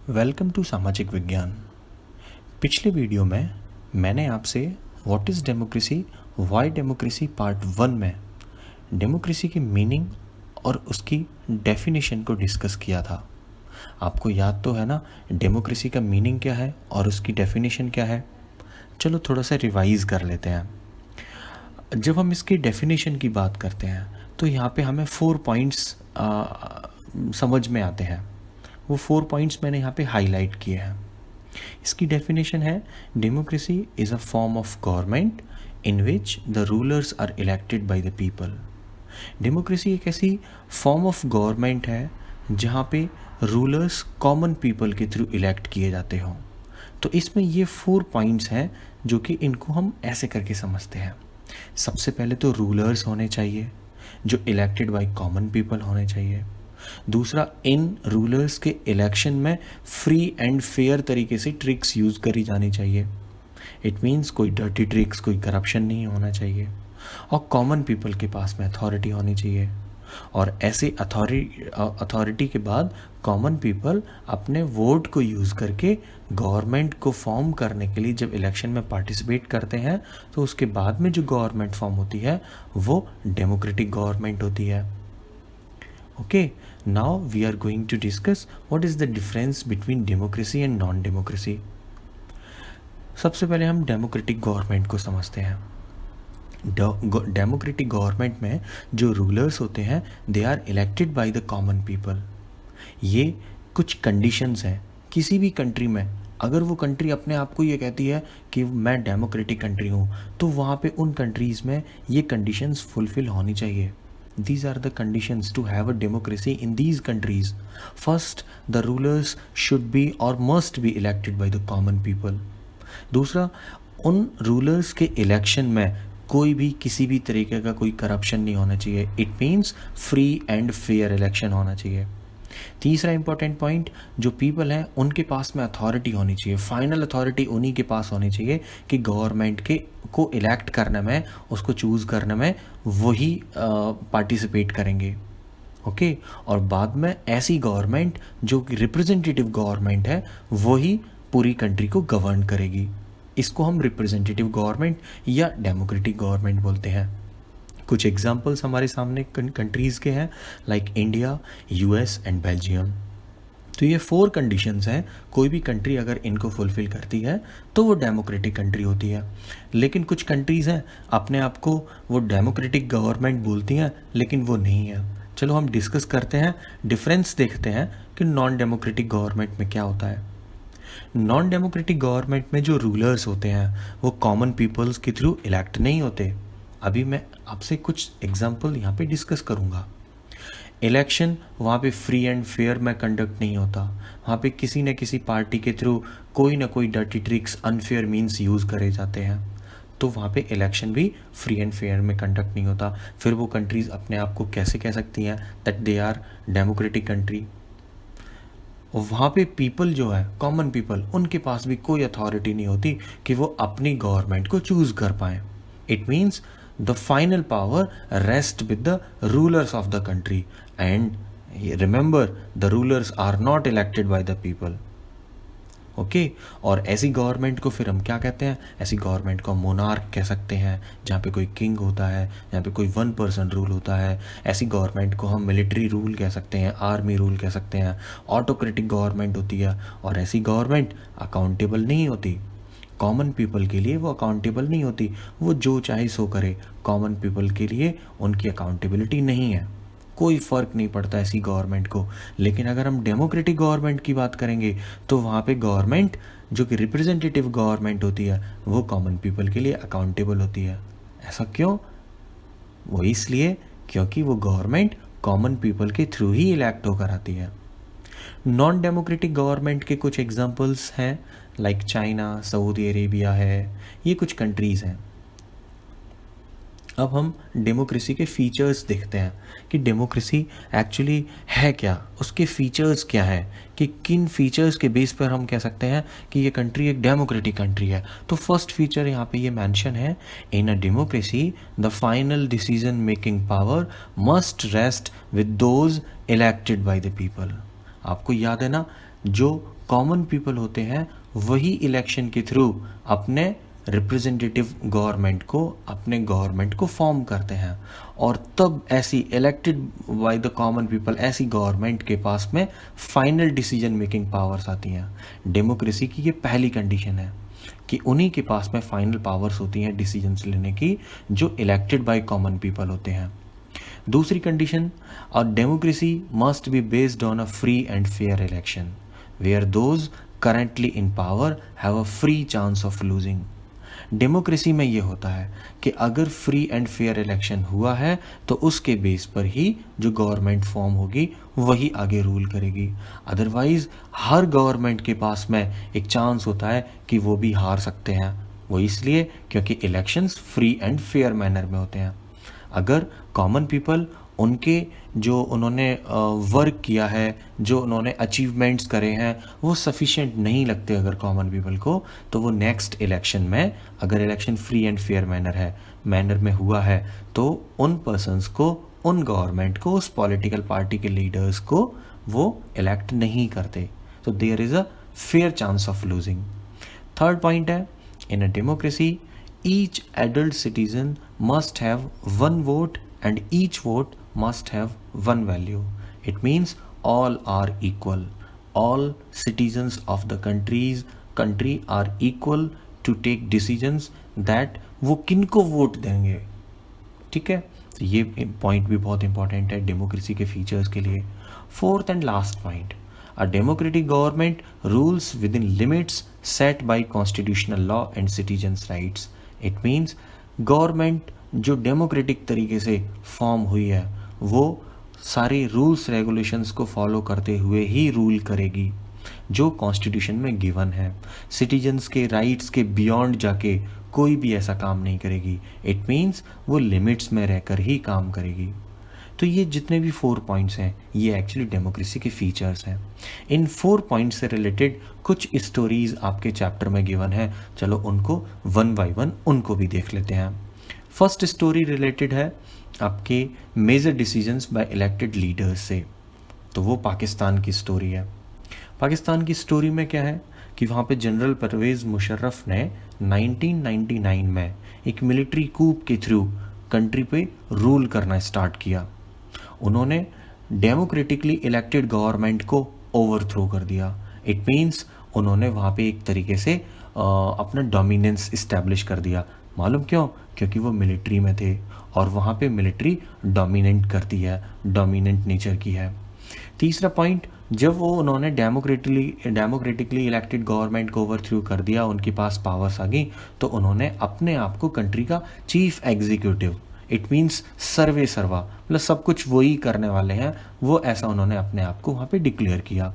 Welcome to सामाजिक विज्ञान। पिछले वीडियो में मैंने आपसे what is democracy, why democracy part 1 में डेमोक्रेसी की मीनिंग और उसकी डेफिनेशन को डिस्कस किया था। आपको याद तो है ना डेमोक्रेसी का मीनिंग क्या है और उसकी डेफिनेशन क्या है। चलो थोड़ा सा रिवाइज़ कर लेते हैं। जब हम इसकी डेफिनेशन की बात करते हैं तो यहाँ पे हमें 4 पॉइंट्स समझ में आते हैं। वो 4 पॉइंट्स मैंने यहाँ पे हाईलाइट किए हैं। इसकी डेफिनेशन है democracy is a form of government in which the rulers are elected by the people. Democracy एक ऐसी फॉर्म ऑफ गवर्नमेंट है जहाँ पे रूलर्स कॉमन पीपल के थ्रू इलेक्ट किए जाते हों। तो इसमें ये 4 पॉइंट्स हैं जो कि इनको हम ऐसे करके समझते हैं। सबसे पहले तो रूलर्स होने चाहिए जो इलेक्टेड बाय कॉमन पीपल होने चाहिए। दूसरा, इन रूलर्स के इलेक्शन में फ्री एंड फेयर तरीके से ट्रिक्स यूज़ करी जानी चाहिए। इट मीन्स कोई डर्टी ट्रिक्स, कोई करप्शन नहीं होना चाहिए। और कॉमन पीपल के पास में अथॉरिटी होनी चाहिए। और ऐसे अथॉरिटी के बाद कॉमन पीपल अपने वोट को यूज़ करके गवर्नमेंट को फॉर्म करने के लिए जब इलेक्शन में पार्टिसिपेट करते हैं तो उसके बाद में जो गवर्नमेंट फॉर्म होती है वो डेमोक्रेटिक गवर्नमेंट होती है। Okay, now we are going to discuss what is the difference between democracy and non-democracy. सबसे पहले हम डेमोक्रेटिक गवर्नमेंट को समझते हैं। डेमोक्रेटिक गवर्नमेंट में जो रूलर्स होते हैं they are elected by the common people. ये कुछ कंडीशंस हैं किसी भी कंट्री में। अगर वो कंट्री अपने आप को ये कहती है कि मैं डेमोक्रेटिक कंट्री हूँ तो वहाँ पे उन कंट्रीज़ में ये कंडीशंस फुलफ़िल होनी चाहिए। These are the conditions to have a democracy in these countries. First, the rulers should be or must be elected by the common people. दूसरा, उन रूलर्स के इलेक्शन में कोई भी किसी भी तरीके का कोई करप्शन नहीं होना चाहिए। It means free and fair election होना चाहिए। तीसरा इंपॉर्टेंट पॉइंट, जो पीपल हैं उनके पास में अथॉरिटी होनी चाहिए। फाइनल अथॉरिटी उन्हीं के पास होनी चाहिए कि गवर्नमेंट के को इलेक्ट करने में, उसको चूज़ करने में वही पार्टिसिपेट करेंगे। ओके, और बाद में ऐसी गवर्नमेंट जो कि रिप्रेजेंटेटिव गवर्नमेंट है वही पूरी कंट्री को गवर्न करेगी। इसको हम रिप्रेजेंटेटिव गवर्नमेंट या डेमोक्रेटिक गवर्नमेंट बोलते हैं। कुछ एग्जाम्पल्स हमारे सामने कंट्रीज़ के हैं like India, US and Belgium. तो ये 4 कंडीशंस हैं। कोई भी कंट्री अगर इनको फुलफ़िल करती है तो वो डेमोक्रेटिक कंट्री होती है। लेकिन कुछ कंट्रीज़ हैं अपने आप को वो डेमोक्रेटिक गवर्नमेंट बोलती हैं लेकिन वो नहीं है। चलो हम डिस्कस करते हैं, डिफरेंस देखते हैं कि नॉन डेमोक्रेटिक गवर्नमेंट में क्या होता है। नॉन डेमोक्रेटिक गवर्नमेंट में जो रूलर्स होते हैं वो कॉमन पीपल्स के थ्रू इलेक्ट नहीं होते। अभी मैं आपसे कुछ एग्जाम्पल यहाँ पे डिस्कस करूँगा। इलेक्शन वहाँ पे फ्री एंड फेयर में कंडक्ट नहीं होता। वहाँ पे किसी न किसी पार्टी के थ्रू कोई ना कोई dirty tricks, unfair means use करे जाते हैं। तो वहाँ पे इलेक्शन भी फ्री एंड फेयर में कंडक्ट नहीं होता। फिर वो कंट्रीज़ अपने आप को कैसे कह सकती हैं that they are democratic country. वहाँ पे पीपल जो है, कॉमन पीपल, उनके पास भी कोई अथॉरिटी नहीं होती कि वो अपनी गवर्नमेंट को चूज़ कर पाएँ। It means the final power rests with the rulers of the country, and remember the rulers are not elected by the people. Okay, और ऐसी गवर्नमेंट को फिर हम क्या कहते हैं? ऐसी गवर्नमेंट को मोनार्क कह सकते हैं, जहाँ पे कोई किंग होता है, जहाँ पे कोई 1 पर्सन रूल होता है। ऐसी गवर्नमेंट को हम मिलिट्री रूल कह सकते हैं, आर्मी रूल कह सकते हैं। ऑटोक्रेटिक गवर्नमेंट होती है और ऐसी गवर्नमेंट अकाउंटेबल नहीं होती। कॉमन पीपल के लिए वो अकाउंटेबल नहीं होती। वो जो चाहे सो करे। कॉमन पीपल के लिए उनकी अकाउंटेबिलिटी नहीं है। कोई फ़र्क नहीं पड़ता ऐसी गवर्नमेंट को। लेकिन अगर हम डेमोक्रेटिक गवर्नमेंट की बात करेंगे तो वहाँ पे गवर्नमेंट जो कि रिप्रेजेंटेटिव गवर्नमेंट होती है वो कॉमन पीपल के लिए अकाउंटेबल होती है। ऐसा क्यों? वो इसलिए क्योंकि वो गवर्नमेंट कॉमन पीपल के थ्रू ही इलेक्ट होकर आती है। नॉन डेमोक्रेटिक गवर्नमेंट के कुछ एग्जांपल्स हैं लाइक चाइना, सऊदी अरेबिया है, ये कुछ कंट्रीज़ हैं। अब हम डेमोक्रेसी के फीचर्स देखते हैं कि डेमोक्रेसी एक्चुअली है क्या, उसके फीचर्स क्या है, कि किन फीचर्स के बेस पर हम कह सकते हैं कि ये कंट्री एक डेमोक्रेटिक कंट्री है। तो फर्स्ट फीचर यहाँ पे ये मेंशन है, in a democracy the final decision making power must rest with those elected by the people. आपको याद है ना, जो कॉमन पीपल होते हैं वही इलेक्शन के थ्रू अपने रिप्रेजेंटेटिव अपने गवर्नमेंट को फॉर्म करते हैं, और तब ऐसी elected by the common people ऐसी गवर्नमेंट के पास में फाइनल डिसीजन मेकिंग पावर्स आती हैं। डेमोक्रेसी की ये पहली कंडीशन है कि उन्हीं के पास में फाइनल पावर्स होती हैं डिसीजंस लेने की, जो इलेक्टेड बाय कॉमन पीपल होते हैं। दूसरी condition, a democracy must be based on a free and fair election where those currently in power have a free chance of losing. Democracy में ये होता है कि अगर फ्री एंड फेयर इलेक्शन हुआ है तो उसके बेस पर ही जो गवर्नमेंट फॉर्म होगी वही आगे रूल करेगी। अदरवाइज हर गवर्नमेंट के पास में एक चांस होता है कि वो भी हार सकते हैं। वो इसलिए क्योंकि elections free and fair manner में होते हैं। अगर कॉमन पीपल उनके जो उन्होंने वर्क किया है, जो उन्होंने अचीवमेंट्स करे हैं, वो सफिशिएंट नहीं लगते अगर कॉमन पीपल को, तो वो नेक्स्ट इलेक्शन में, अगर election free and fair manner में हुआ है, तो उन पर्सन्स को, उन गवर्नमेंट को, उस पॉलिटिकल पार्टी के लीडर्स को वो इलेक्ट नहीं करते। तो there is a fair chance of losing. Third point है, in a democracy each adult citizen must have one vote and each vote must have one value. It means all are equal. All citizens of the country are equal to take decisions that वो किनको vote देंगे। ठीक है, तो ये point भी बहुत important है डेमोक्रेसी के फीचर्स के लिए। Fourth and last point, a democratic government rules within limits set by constitutional law and citizens rights. It means government जो डेमोक्रेटिक तरीके से फॉर्म हुई है वो सारे रूल्स रेगुलेशंस को फॉलो करते हुए ही रूल करेगी जो कॉन्स्टिट्यूशन में गिवन है। सिटीजन्स के राइट्स के बियॉन्ड जाके कोई भी ऐसा काम नहीं करेगी। इट मीन्स वो लिमिट्स में रहकर ही काम करेगी। तो ये जितने भी 4 पॉइंट्स हैं ये एक्चुअली डेमोक्रेसी के फीचर्स हैं। इन 4 पॉइंट्स से रिलेटेड कुछ स्टोरीज आपके चैप्टर में गिवन है, चलो उनको वन बाय वन उनको भी देख लेते हैं। फर्स्ट स्टोरी रिलेटेड है आपके major decisions by elected leaders से। तो वो पाकिस्तान की स्टोरी है। पाकिस्तान की स्टोरी में क्या है कि वहाँ पे जनरल परवेज़ मुशर्रफ ने 1999 में एक मिलिट्री कूप के थ्रू कंट्री पे रूल करना स्टार्ट किया। उन्होंने डेमोक्रेटिकली इलेक्टेड गवर्नमेंट को ओवरथ्रो कर दिया। इट मीन्स उन्होंने वहाँ पे एक तरीके से अपना डोमिनेंस इस्टेब्लिश कर दिया। मालूम क्यों? क्योंकि वो मिलिट्री में थे और वहाँ पे मिलिट्री डोमिनेट करती है, डोमिनेंट नेचर की है। तीसरा पॉइंट, जब वो उन्होंने डेमोक्रेटिकली इलेक्टेड गवर्नमेंट को ओवरथ्रो कर दिया, उनके पास पावर्स आ गई, तो उन्होंने अपने आप को कंट्री का चीफ एग्जीक्यूटिव, इट मीन्स सर्वे सर्वा, मतलब सब कुछ वही करने वाले हैं, वो ऐसा उन्होंने अपने आप को वहाँ पे डिक्लेयर किया।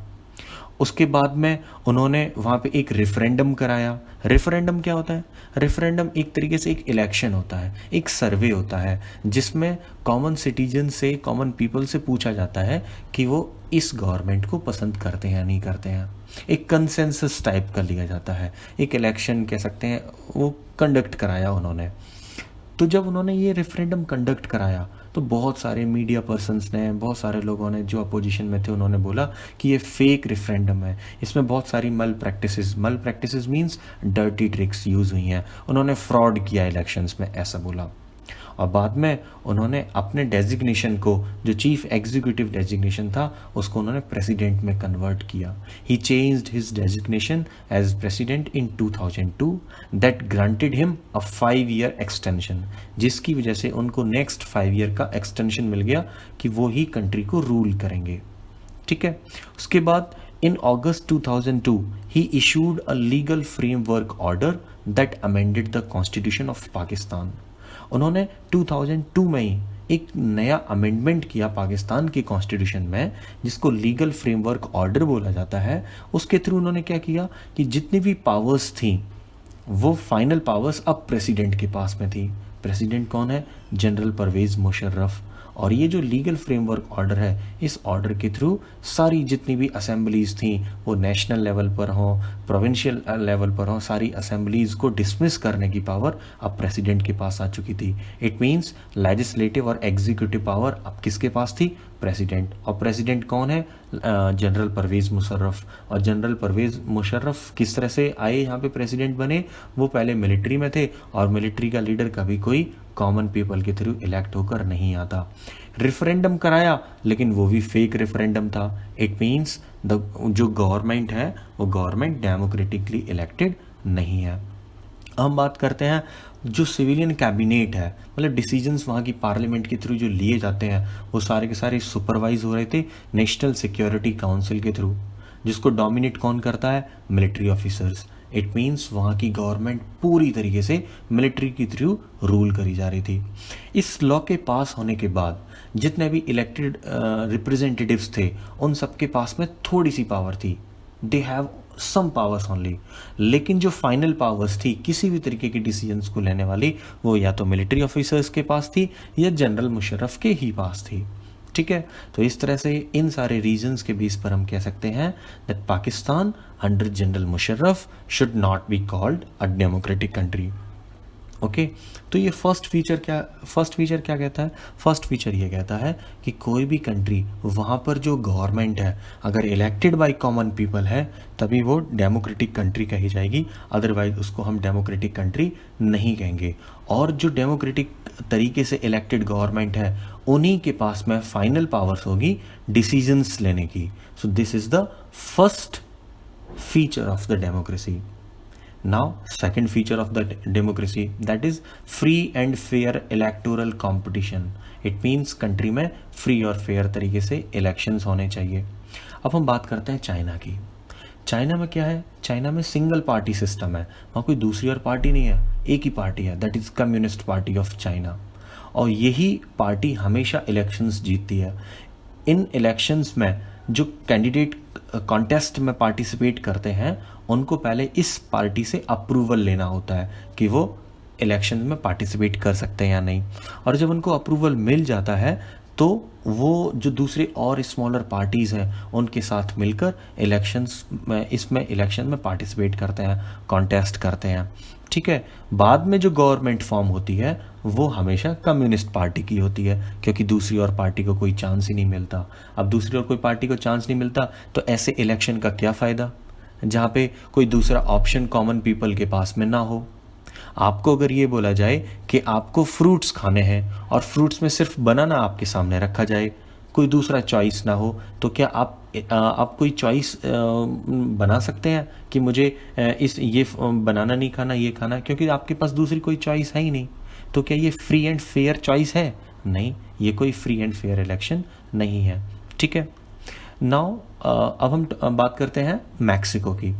उसके बाद में उन्होंने वहाँ पे एक रेफरेंडम कराया। रेफरेंडम क्या होता है? रेफरेंडम एक तरीके से एक इलेक्शन होता है, एक सर्वे होता है जिसमें कॉमन सिटीजन से, कॉमन पीपल से पूछा जाता है कि वो इस गवर्नमेंट को पसंद करते हैं या नहीं करते हैं। एक कंसेंसस टाइप का लिया जाता है, एक इलेक्शन कह सकते हैं, वो कंडक्ट कराया उन्होंने। तो जब उन्होंने ये रेफरेंडम कंडक्ट कराया तो बहुत सारे मीडिया पर्सन्स ने, बहुत सारे लोगों ने जो अपोजिशन में थे, उन्होंने बोला कि ये फेक रेफरेंडम है, इसमें बहुत सारी मल practices means dirty tricks use हुई हैं, उन्होंने फ्रॉड किया इलेक्शंस में, ऐसा बोला। और बाद में उन्होंने अपने डेजिग्नेशन को, जो चीफ एग्जीक्यूटिव डेजिग्नेशन था, उसको उन्होंने प्रेसिडेंट में कन्वर्ट किया। He changed his designation as president in 2002 that granted him a 5 year extension, जिसकी वजह से उनको नेक्स्ट 5 ईयर का एक्सटेंशन मिल गया कि वो ही कंट्री को रूल करेंगे। ठीक है, उसके बाद in August 2002 he issued a legal framework order that amended the constitution of Pakistan. उन्होंने 2002 में ही एक नया अमेंडमेंट किया पाकिस्तान के कॉन्स्टिट्यूशन में, जिसको लीगल फ्रेमवर्क ऑर्डर बोला जाता है। उसके थ्रू उन्होंने क्या किया कि जितनी भी पावर्स थी वो फाइनल पावर्स अब प्रेसिडेंट के पास में थी। प्रेसिडेंट कौन है? जनरल परवेज़ मुशर्रफ। और ये जो लीगल फ्रेमवर्क ऑर्डर है, इस ऑर्डर के थ्रू सारी जितनी भी असेंबलीज थी, वो नेशनल लेवल पर हों, प्रोविंशियल लेवल पर हों, सारी असेंबलीज को डिसमिस करने की पावर अब प्रेसिडेंट के पास आ चुकी थी। इट मीन्स लेजिस्लेटिव और एग्जीक्यूटिव पावर अब किसके पास थी? प्रेसिडेंट, और प्रेसिडेंट कौन है? जनरल परवेज़ मुशर्रफ। और जनरल परवेज़ मुशर्रफ किस तरह से आए यहाँ पे प्रेसिडेंट बने? वो पहले मिलिट्री में थे, और मिलिट्री का लीडर कभी कोई कॉमन पीपल के थ्रू इलेक्ट होकर नहीं आता। रेफरेंडम कराया, लेकिन वो भी फेक रेफरेंडम था। इट मीन्स जो गवर्नमेंट है वो गवर्नमेंट डेमोक्रेटिकली इलेक्टेड नहीं है। हम बात करते हैं जो सिविलियन कैबिनेट है, मतलब डिसीजंस वहाँ की पार्लियामेंट के थ्रू जो लिए जाते हैं वो सारे के सारे सुपरवाइज हो रहे थे नेशनल सिक्योरिटी काउंसिल के थ्रू, जिसको डोमिनेट कौन करता है? Military officers. इट मीन्स वहाँ की गवर्नमेंट पूरी तरीके से मिलिट्री के थ्रू रूल करी जा रही थी। इस लॉ के पास होने के बाद जितने भी इलेक्टेड रिप्रेजेंटेटिव्स थे उन सबके पास में थोड़ी सी पावर थी, they have some powers only, लेकिन जो फाइनल पावर्स थी किसी भी तरीके के डिसीजंस को लेने वाली वो या तो मिलिट्री ऑफिसर्स के पास थी या जनरल मुशर्रफ के ही पास थी। ठीक है, तो इस तरह से इन सारे रीजंस के बेस पर हम कह सकते हैं that Pakistan under general Musharraf should not be called a democratic country. Okay, तो ये फर्स्ट फीचर क्या कहता है? फर्स्ट फीचर ये कहता है कि कोई भी कंट्री वहाँ पर जो गवर्नमेंट है अगर इलेक्टेड बाय कॉमन पीपल है तभी वो डेमोक्रेटिक कंट्री कही जाएगी, अदरवाइज उसको हम डेमोक्रेटिक कंट्री नहीं कहेंगे। और जो डेमोक्रेटिक तरीके से इलेक्टेड गवर्नमेंट है उन्हीं के पास में फाइनल पावर्स होगी डिसीजंस लेने की। So this is the first feature of the democracy. Now second feature of the democracy, that is free and fair electoral competition. It means country में free और fair तरीके से elections होने चाहिए। अब हम बात करते हैं चाइना की। चाइना में क्या है? चाइना में सिंगल पार्टी सिस्टम है, वहाँ कोई दूसरी और पार्टी नहीं है, एक ही पार्टी है, that is communist party of China. और यही पार्टी हमेशा इलेक्शंस जीतती है। इन इलेक्शंस में जो कैंडिडेट कॉन्टेस्ट में पार्टिसिपेट करते हैं उनको पहले इस पार्टी से अप्रूवल लेना होता है कि वो इलेक्शन में पार्टिसिपेट कर सकते हैं या नहीं। और जब उनको अप्रूवल मिल जाता है तो वो जो दूसरे और स्मॉलर पार्टीज़ हैं उनके साथ मिलकर इलेक्शन में पार्टिसिपेट करते हैं, कॉन्टेस्ट करते हैं। ठीक है, बाद में जो गवर्नमेंट फॉर्म होती है वो हमेशा कम्युनिस्ट पार्टी की होती है, क्योंकि दूसरी और पार्टी को कोई चांस ही नहीं मिलता। अब दूसरी और कोई पार्टी को चांस नहीं मिलता तो ऐसे इलेक्शन का क्या फ़ायदा जहाँ पे कोई दूसरा ऑप्शन कॉमन पीपल के पास में ना हो। आपको अगर ये बोला जाए कि आपको फ्रूट्स खाने हैं और फ्रूट्स में सिर्फ बनाना आपके सामने रखा जाए, कोई दूसरा चॉइस ना हो, तो क्या आप कोई चॉइस बना सकते हैं कि मुझे ये बनाना नहीं खाना, ये खाना, क्योंकि आपके पास दूसरी कोई चॉइस है ही नहीं। तो क्या ये फ्री एंड फेयर चॉइस है? नहीं, ये कोई फ्री एंड फेयर इलेक्शन नहीं है। ठीक है, नाउ अब हम बात करते हैं मैक्सिको की।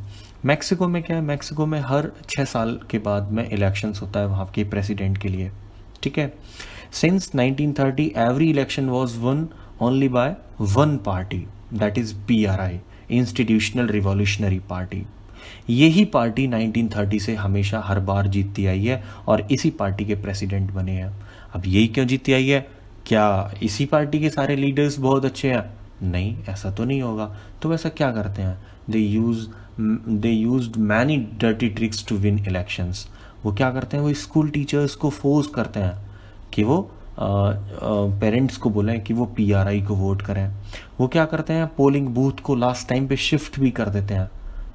मैक्सिको में क्या है? मैक्सिको में हर 6 साल के बाद में इलेक्शंस होता है वहाँ के प्रेसिडेंट के लिए। ठीक है, since 1930 every election was one only by one party, that is PRI, institutional revolutionary party. यही पार्टी 1930 से हमेशा हर बार जीतती आई है और इसी पार्टी के प्रेसिडेंट बने हैं। अब यही क्यों जीतती आई है? क्या इसी पार्टी के सारे लीडर्स बहुत अच्छे हैं? नहीं, ऐसा तो नहीं होगा। तो वैसा क्या करते हैं? They used many dirty tricks to win elections. वो क्या करते हैं? वो स्कूल टीचर्स को फोर्स करते हैं कि वो पेरेंट्स को बोलें कि वो PRI को वोट करें। वो क्या करते हैं? पोलिंग बूथ को लास्ट टाइम पे शिफ्ट भी कर देते हैं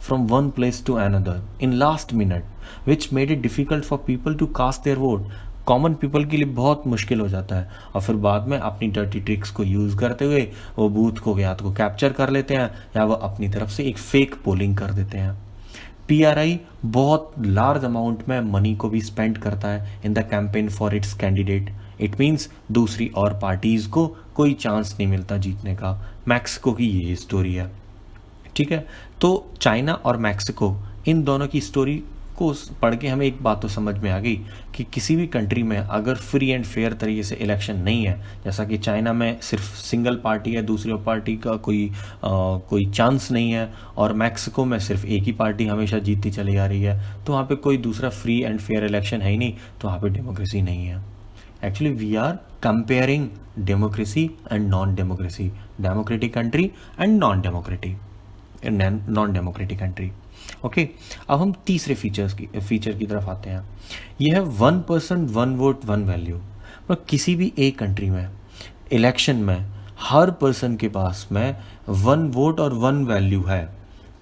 from one place to another in last minute, which made it difficult for people to cast their vote. Common people के लिए बहुत मुश्किल हो जाता है। और फिर बाद में अपनी डर्टी ट्रिक्स को यूज़ करते हुए वो बूथ को या तो कैप्चर कर लेते हैं या वो अपनी तरफ से एक फेक पोलिंग कर देते हैं। PRI बहुत लार्ज अमाउंट में मनी को भी स्पेंड करता है in the campaign for its candidate. It means दूसरी और पार्टीज़ को कोई चांस नहीं मिलता जीतने का। मैक्सिको की ये स्टोरी है। ठीक है, तो चाइना और मैक्सिको इन दोनों की स्टोरी को पढ़ के हमें एक बात तो समझ में आ गई कि किसी भी कंट्री में अगर फ्री एंड फेयर तरीके से इलेक्शन नहीं है, जैसा कि चाइना में सिर्फ सिंगल पार्टी है, दूसरी पार्टी का कोई चांस नहीं है, और मैक्सिको में सिर्फ एक ही पार्टी हमेशा जीतती चली आ रही है, तो वहाँ पे कोई दूसरा फ्री एंड फेयर इलेक्शन है ही नहीं, तो वहाँ पे डेमोक्रेसी नहीं है। Actually we are comparing democracy and non democracy, democratic country and non democratic country. Okay, अब हम तीसरे फीचर की तरफ आते हैं। यह है 1 पर्सन 1 वोट 1 वैल्यू। मतलब किसी भी एक कंट्री में इलेक्शन में हर पर्सन के पास में वन वोट और वन वैल्यू है,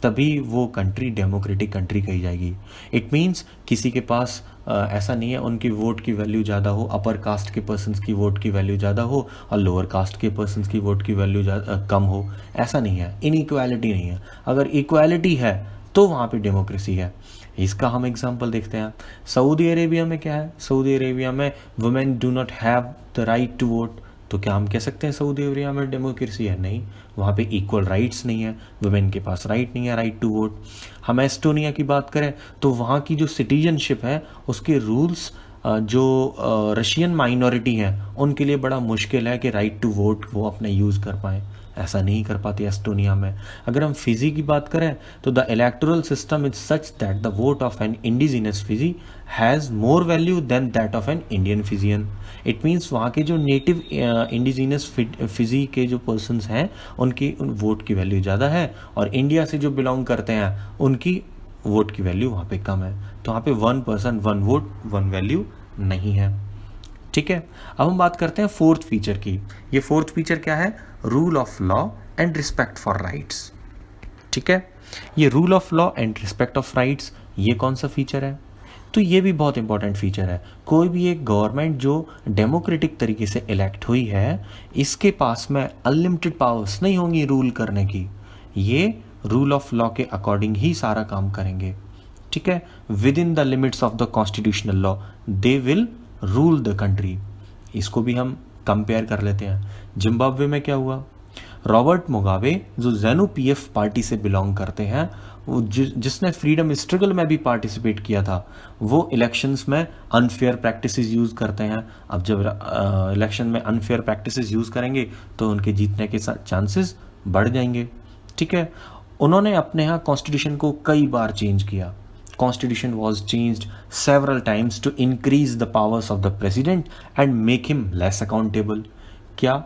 तभी वो कंट्री डेमोक्रेटिक कंट्री कही जाएगी। इट मीन्स किसी के पास ऐसा नहीं है उनकी वोट की वैल्यू ज़्यादा हो, अपर कास्ट के पर्सन्स की वोट की वैल्यू ज़्यादा हो और लोअर कास्ट के पर्सन्स की वोट की वैल्यू कम हो, ऐसा नहीं है। इनइक्वालिटी नहीं है। अगर इक्वालिटी है तो वहाँ पे डेमोक्रेसी है। इसका हम एग्जांपल देखते हैं। सऊदी अरेबिया में क्या है? सऊदी अरेबिया में women do not have the right to vote. तो क्या हम कह सकते हैं सऊदी अरेबिया में डेमोक्रेसी है? नहीं, वहाँ पे इक्वल राइट्स नहीं है, वुमेन के पास राइट नहीं है, राइट टू वोट। हम एस्टोनिया की बात करें तो वहाँ की जो सिटीजनशिप है उसके रूल्स जो रशियन माइनॉरिटी हैं उनके लिए बड़ा मुश्किल है कि राइट टू वोट वो अपना यूज़ कर पाएँ। ऐसा नहीं कर पाती एस्टोनिया में। अगर हम फिजी की बात करें तो the electoral system is such that the vote of an indigenous Fiji has more value than that of an Indian Fijian. It means वहाँ के जो नेटिव इंडिजिनस फिजी के जो पर्सनस हैं उनकी वोट की वैल्यू ज़्यादा है, और इंडिया से जो बिलोंग करते हैं उनकी वोट की वैल्यू वहाँ पे कम है। तो वहाँ पे one person one vote one value नहीं है। ठीक है, अब हम बात करते हैं फोर्थ फीचर की। ये फोर्थ फीचर क्या है? Rule of law and respect for rights. ठीक है, ये rule of law and respect of rights ये कौन सा फीचर है? तो ये भी बहुत इंपॉर्टेंट फीचर है। कोई भी एक गवर्नमेंट जो डेमोक्रेटिक तरीके से इलेक्ट हुई है, इसके पास में अनलिमिटेड पावर्स नहीं होंगी रूल करने की। ये रूल ऑफ लॉ के अकॉर्डिंग ही सारा काम करेंगे। ठीक है, with in the limits of the constitutional law they will rule the country. इसको भी हम कंपेयर कर लेते हैं। जिम्बाब्वे में क्या हुआ? रॉबर्ट मुगाबे जो ज़ेनु पीएफ पार्टी से बिलोंग करते हैं, वो जिसने फ्रीडम स्ट्रगल में भी पार्टिसिपेट किया था, वो इलेक्शंस में अनफेयर प्रैक्टिसेस यूज़ करते हैं। अब जब इलेक्शन में अनफेयर प्रैक्टिसेस यूज़ करेंगे तो उनके जीतने के चांसेस बढ़ जाएंगे। ठीक है, उन्होंने अपने यहाँ कॉन्स्टिट्यूशन को कई बार चेंज किया। Constitution was changed several times to increase the powers of the president and make him less accountable। क्या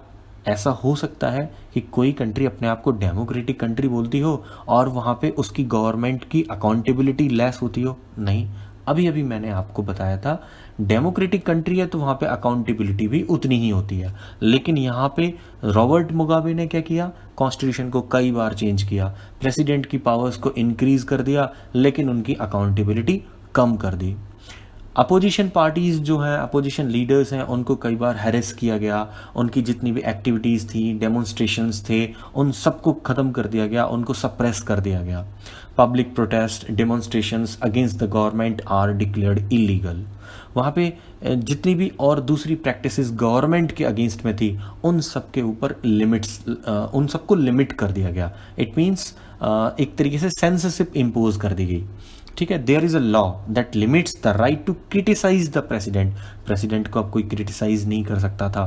ऐसा हो सकता है कि कोई कंट्री अपने आप को डेमोक्रेटिक कंट्री बोलती हो और वहाँ पे उसकी गवर्नमेंट की अकाउंटेबिलिटी लेस होती हो? नहीं। अभी अभी मैंने आपको बताया था डेमोक्रेटिक कंट्री है तो वहाँ पे अकाउंटेबिलिटी भी उतनी ही होती है। लेकिन यहाँ पे रॉबर्ट मुगाबे ने क्या किया? कॉन्स्टिट्यूशन को कई बार चेंज किया, प्रेसिडेंट की पावर्स को इंक्रीज कर दिया, लेकिन उनकी अकाउंटेबिलिटी कम कर दी। अपोजिशन पार्टीज़ जो हैं, अपोजिशन लीडर्स हैं, उनको कई बार हैरेस किया गया। उनकी जितनी भी एक्टिविटीज़ थी, डेमोन्स्ट्रेशंस थे, उन सबको ख़त्म कर दिया गया, उनको सप्रेस कर दिया गया। Public protest demonstrations against the government are declared illegal. वहाँ पे जितनी भी और दूसरी प्रैक्टिसेस गवर्नमेंट के अगेंस्ट में थी, उन सब के ऊपर लिमिट्स, उन सबको लिमिट कर दिया गया। इट मीन्स एक तरीके से सेंसरशिप इम्पोज कर दी गई। ठीक है, there is a law that limits the right to criticise the president. President को अब कोई क्रिटिसाइज नहीं कर सकता था।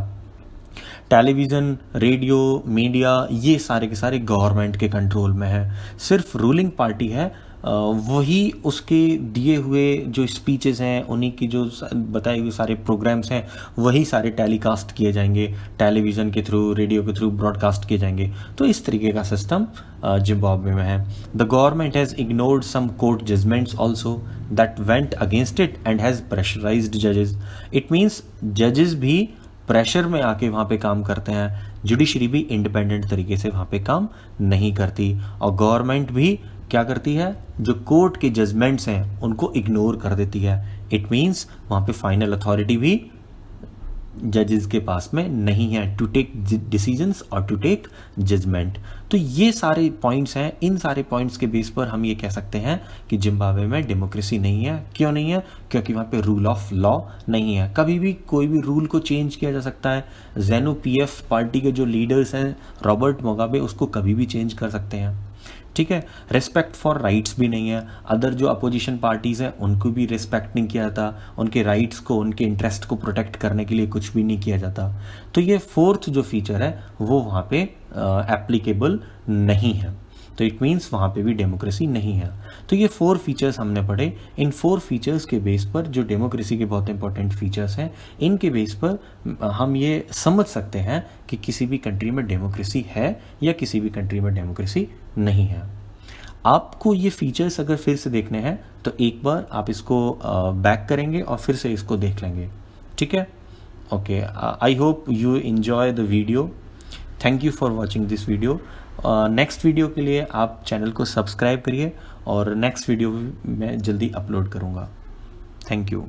टेलीविज़न, रेडियो, मीडिया, ये सारे के सारे गवर्नमेंट के कंट्रोल में है। सिर्फ रूलिंग पार्टी है वही उसके दिए हुए जो स्पीचेस हैं, उन्हीं की जो बताए हुए सारे प्रोग्राम्स हैं, वही सारे टेलीकास्ट किए जाएंगे, टेलीविज़न के थ्रू, रेडियो के थ्रू ब्रॉडकास्ट किए जाएंगे। तो इस तरीके का सिस्टम जिम्बाब्वे में है। The government has ignored some court judgments also that went against it and has pressurised जजेस। इट मीन्स जजेस भी प्रेशर में आके वहाँ पे काम करते हैं। जुडिशरी भी इंडिपेंडेंट तरीके से वहाँ पे काम नहीं करती, और गवर्नमेंट भी क्या करती है? जो कोर्ट के जजमेंट्स हैं उनको इग्नोर कर देती है। इट मीन्स वहाँ पे फाइनल अथॉरिटी भी जजेस के पास में नहीं है टू टेक डिसीजंस और टू टेक जजमेंट। तो ये सारे पॉइंट्स हैं। इन सारे पॉइंट्स के बेस पर हम ये कह सकते हैं कि जिम्बाब्वे में डेमोक्रेसी नहीं है। क्यों नहीं है? क्योंकि वहाँ पे रूल ऑफ लॉ नहीं है। कभी भी कोई भी रूल को चेंज किया जा सकता है। ज़ेनु पीएफ पार्टी के जो लीडर्स हैं रॉबर्ट मुगाबे, उसको कभी भी चेंज कर सकते हैं। ठीक है, रिस्पेक्ट फॉर राइट्स भी नहीं है। अदर जो अपोजिशन पार्टीज़ हैं उनको भी रिस्पेक्ट नहीं किया जाता, उनके राइट्स को, उनके इंटरेस्ट को प्रोटेक्ट करने के लिए कुछ भी नहीं किया जाता। तो ये फोर्थ जो फीचर है वो वहाँ पे एप्लीकेबल नहीं है। तो इट मीन्स वहाँ पे भी डेमोक्रेसी नहीं है। तो ये 4 फीचर्स हमने पढ़े। इन 4 फीचर्स के बेस पर, जो डेमोक्रेसी के बहुत इंपॉर्टेंट फीचर्स हैं, इनके बेस पर हम ये समझ सकते हैं कि किसी भी कंट्री में डेमोक्रेसी है या किसी भी कंट्री में डेमोक्रेसी नहीं है। आपको ये फीचर्स अगर फिर से देखने हैं तो एक बार आप इसको बैक करेंगे और फिर से इसको देख लेंगे। ठीक है, okay, I hope you enjoy the video. Thank you for watching this video. Next video के लिए आप चैनल को सब्सक्राइब करिए और नेक्स्ट वीडियो मैं जल्दी अपलोड करूँगा। Thank you.